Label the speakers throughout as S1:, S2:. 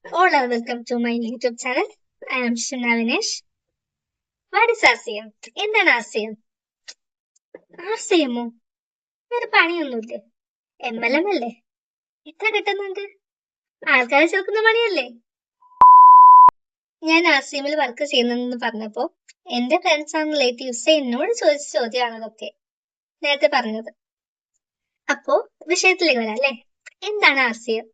S1: Hola, welcome to my YouTube channel. I am Shina Vinesh. What is RCM? എന്താണ് RCM? RCMോ? വേറെ പണിയൊന്നുമില്ലേ? MLM അല്ലേ? എത്ര കിട്ടുന്നുണ്ട്? ആൾക്കാരെ ചേർക്കുന്ന പണിയല്ലേ? ഞാൻ RCMൽ വർക്ക് ചെയ്യുന്നെന്ന് പറഞ്ഞപ്പോ എന്റെ ഫ്രണ്ട്സ് ആൻഡ് റിലേറ്റീവ്സ് എന്നോട് ചോദിച്ച ചോദ്യമാണ് അതൊക്കെ നേരത്തെ പറഞ്ഞത്. അപ്പോ വിഷയത്തിലേക്ക് വരാം അല്ലേ? എന്താണ് RCM?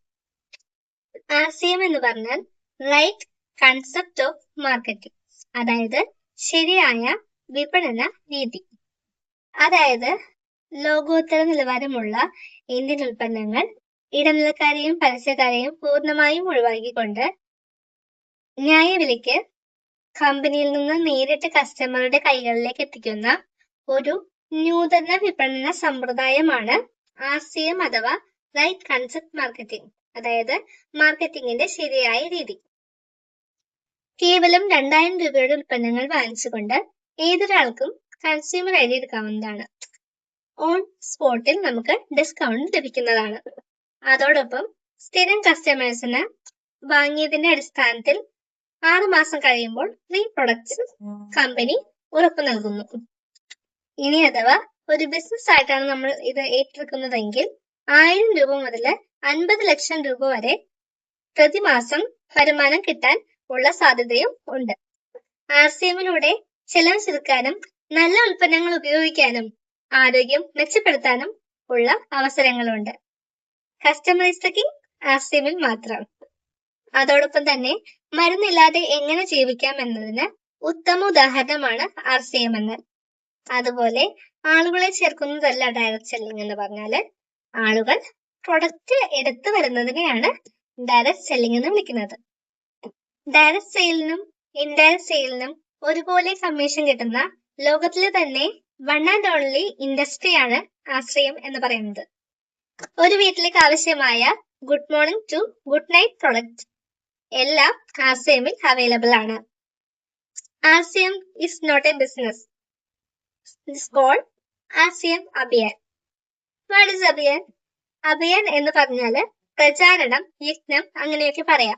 S1: RCM എന്ന് പറഞ്ഞാൽ റൈറ്റ് കൺസെപ്റ്റ് ഓഫ് മാർക്കറ്റിംഗ്, അതായത് ശരിയായ വിപണന രീതി. അതായത് ലോകോത്തര നിലവാരമുള്ള ഇന്ത്യൻ ഉൽപ്പന്നങ്ങൾ ഇടനിലക്കാരെയും പരസ്യക്കാരെയും പൂർണ്ണമായും ഒഴിവാക്കിക്കൊണ്ട് ന്യായവിലയ്ക്ക് കമ്പനിയിൽ നിന്ന് നേരിട്ട് കസ്റ്റമറുടെ കൈകളിലേക്ക് എത്തിക്കുന്ന ഒരു നൂതന വിപണന സമ്പ്രദായമാണ് RCM അഥവാ റൈറ്റ് കൺസെപ്റ്റ് മാർക്കറ്റിംഗ്, അതായത് മാർക്കറ്റിംഗിന്റെ ശരിയായ രീതി. കേവലം 2000 രൂപയുടെ ഉൽപ്പന്നങ്ങൾ വാങ്ങിച്ചുകൊണ്ട് ഏതൊരാൾക്കും കൺസ്യൂമർ ഐഡി എടുക്കാവുന്നതാണ്. ഓൺ സ്പോട്ടിൽ നമുക്ക് ഡിസ്കൗണ്ട് ലഭിക്കുന്നതാണ്. അതോടൊപ്പം സ്ഥിരം കസ്റ്റമേഴ്സിന് വാങ്ങിയതിന്റെ അടിസ്ഥാനത്തിൽ 6 മാസം കഴിയുമ്പോൾ ഫ്രീ പ്രൊഡക്ട്സ് കമ്പനി ഉറപ്പു നൽകുന്നു. ഇനി അഥവാ ഒരു ബിസിനസ് ആയിട്ടാണ് നമ്മൾ ഇത് ഏറ്റെടുക്കുന്നതെങ്കിൽ 1000 രൂപ മുതൽ 50 ലക്ഷം രൂപ വരെ പ്രതിമാസം വരുമാനം കിട്ടാൻ ഉള്ള സാധ്യതയും ഉണ്ട്. RCMലൂടെ ചെലവ് ചുരുക്കാനും നല്ല ഉൽപ്പന്നങ്ങൾ ഉപയോഗിക്കാനും ആരോഗ്യം മെച്ചപ്പെടുത്താനും ഉള്ള അവസരങ്ങളുണ്ട്. കസ്റ്റമൈസ്ഡ് RCMൽ മാത്രം. അതോടൊപ്പം തന്നെ മരുന്നില്ലാതെ എങ്ങനെ ജീവിക്കാം എന്നതിന് ഉത്തമ ഉദാഹരണമാണ് RCM എന്ന്. അതുപോലെ ആളുകളെ ചേർക്കുന്നതല്ല ഡയറക്റ്റ് സെല്ലിംഗ് എന്ന് പറഞ്ഞാല്, ആളുകൾ പ്രൊഡക്റ്റ് എടുത്തു വരുന്നതിനെയാണ് ഡയറക്റ്റ് സെല്ലിംഗ് എന്ന് വിളിക്കുന്നത്. ഡയറക്റ്റ് സെയിലിനും ഇൻഡയറക്റ്റ് സെയിലിനും ഒരുപോലെ കമ്മീഷൻ കിട്ടുന്ന ലോകത്തിലെ തന്നെ വൺ ആൻഡ് ഓൺലി ഇൻഡസ്ട്രിയാണ് RCM എന്ന് പറയുന്നത്. ഒരു വീട്ടിലേക്ക് ആവശ്യമായ good morning to good night product എല്ലാം RCMൽ അവൈലബിൾ ആണ്. RCM is not a business. It's called RCM Abhiyan. What is Abhiyan? അഭിയാൻ എന്ന് പറഞ്ഞാല് പ്രചാരണം, യജ്ഞം അങ്ങനെയൊക്കെ പറയാം.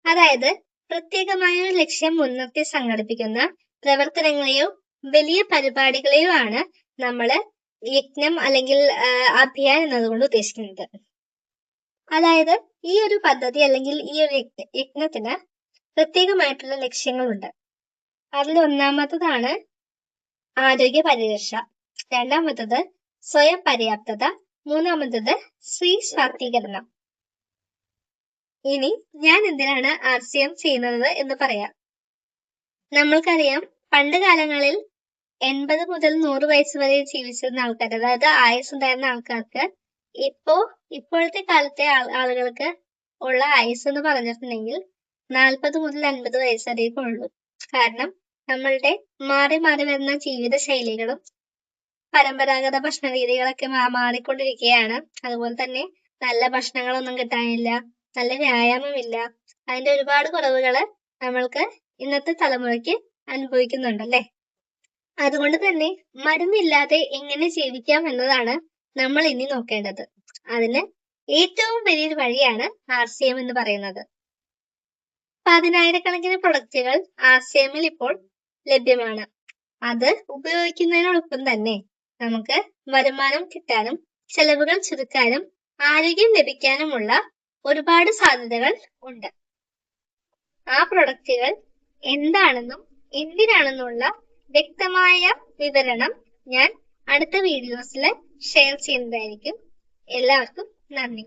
S1: അതായത് പ്രത്യേകമായ ഒരു ലക്ഷ്യം മുൻനിർത്തി സംഘടിപ്പിക്കുന്ന പ്രവർത്തനങ്ങളെയോ വലിയ പരിപാടികളെയോ ആണ് നമ്മള് യജ്ഞം അല്ലെങ്കിൽ അഭിയാൻ എന്നതുകൊണ്ട് ഉദ്ദേശിക്കുന്നത്. അതായത് ഈ ഒരു പദ്ധതി അല്ലെങ്കിൽ ഈ ഒരു യജ്ഞത്തിന് പ്രത്യേകമായിട്ടുള്ള ലക്ഷ്യങ്ങളുണ്ട്. അതിൽ ഒന്നാമത്തതാണ് ആരോഗ്യ പരിരക്ഷ, രണ്ടാമത്തത് സ്വയം പര്യാപ്തത, മൂന്നാമത്തത് സ്ത്രീ ശാക്തീകരണം. ഇനി ഞാൻ എന്തിനാണ് RCM ചെയ്യുന്നത് എന്ന് പറയാം. നമ്മൾക്കറിയാം, പണ്ട് കാലങ്ങളിൽ 80 മുതൽ 100 വയസ്സ് വരെ ജീവിച്ചിരുന്ന ആൾക്കാർ, അതായത് ആയുസ്സുണ്ടായിരുന്ന ആൾക്കാർക്ക് ഇപ്പോഴത്തെ കാലത്തെ ആളുകൾക്ക് ഉള്ള ആയുസ് എന്ന് പറഞ്ഞിട്ടുണ്ടെങ്കിൽ 40 മുതൽ 50 വയസ്സ് വരെയൊക്കെ ഉള്ളൂ. കാരണം നമ്മളുടെ മാറി മാറി വരുന്ന ജീവിത ശൈലികളും പരമ്പരാഗത ഭക്ഷണ രീതികളൊക്കെ മാറിക്കൊണ്ടിരിക്കുകയാണ്. അതുപോലെ തന്നെ നല്ല ഭക്ഷണങ്ങളൊന്നും കിട്ടാനില്ല, നല്ല വ്യായാമമില്ല, അതിന്റെ ഒരുപാട് കുറവുകള് നമ്മൾക്ക് ഇന്നത്തെ തലമുറയ്ക്ക് അനുഭവിക്കുന്നുണ്ടല്ലേ. അതുകൊണ്ട് തന്നെ മരുന്നില്ലാതെ എങ്ങനെ ജീവിക്കാം എന്നതാണ് നമ്മൾ ഇനി നോക്കേണ്ടത്. അതിന് ഏറ്റവും വലിയൊരു വഴിയാണ് RCM എന്ന് പറയുന്നത്. 10,000-കണക്കിന് പ്രൊഡക്റ്റുകൾ RCMൽ ഇപ്പോൾ ലഭ്യമാണ്. അത് ഉപയോഗിക്കുന്നതിനോടൊപ്പം തന്നെ നമുക്ക് വരുമാനം കിട്ടാനും ചെലവുകൾ ചുരുക്കാനും ആരോഗ്യം ലഭിക്കാനുമുള്ള ഒരുപാട് സാധ്യതകൾ ഉണ്ട്. ആ പ്രൊഡക്റ്റുകൾ എന്താണെന്നും എന്തിനാണെന്നുള്ള വ്യക്തമായ വിവരണം ഞാൻ അടുത്ത വീഡിയോസിൽ ഷെയർ ചെയ്യുന്നതായിരിക്കും. എല്ലാവർക്കും നന്ദി.